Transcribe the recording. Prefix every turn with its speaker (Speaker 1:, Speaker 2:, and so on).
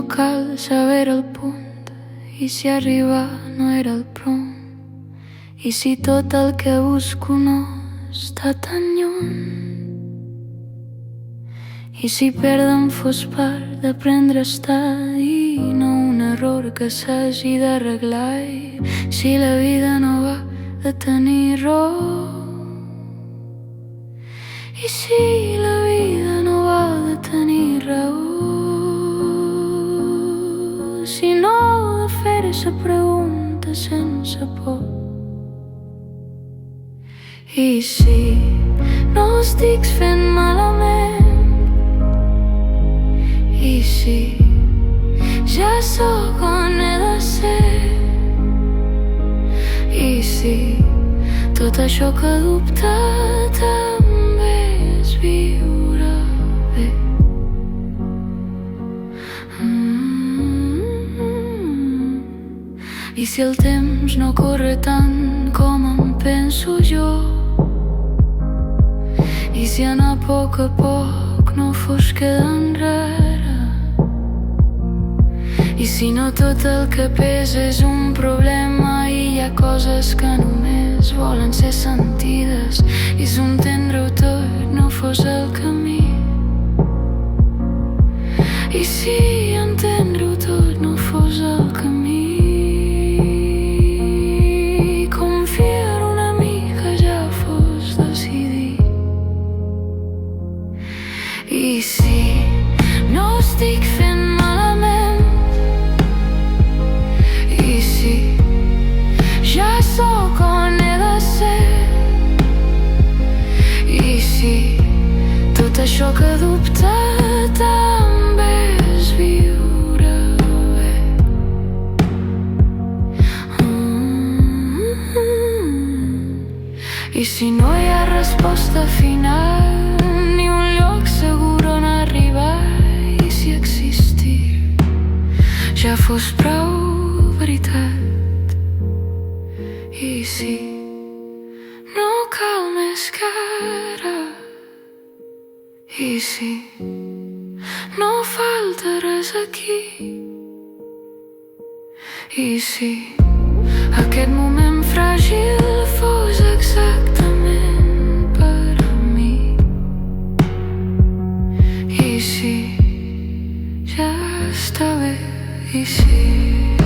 Speaker 1: cal saber el punt, i si arribar no era el prompt, i si tot el que busco no està tan lluny, i si perdre'm fos part d'aprendre a estar i no un error que s'hagi d'arreglar, i si la vida no va de tenir raó, i si la vida no va de tenir raó, si no de fer-se pregunta sense por, i si no estic fent malament, i si ja sóc on he de ser, i si tot això que dubta també és viure bé. I si el temps no corre tant com em penso jo, i si anar a poc no fos quedar enrere, i si no tot el que pesa és un problema i hi ha coses que només volen ser sentides, i si entendre-ho tot no fos el camí, i si entendre-ho tot no fos el camí, confiar una mica ja fos decidir, i si no estic fent malament, i si ja sóc on he de ser, i si tot això que dubta també és viure bé. I si no hi ha resposta final ni un lloc segur on arribar, i si existir ja fos prou veritat, i si no cal més que ara, i si no falta res aquí, i si aquest moment fràgil fos exactament per a mi, i si ja està bé, i si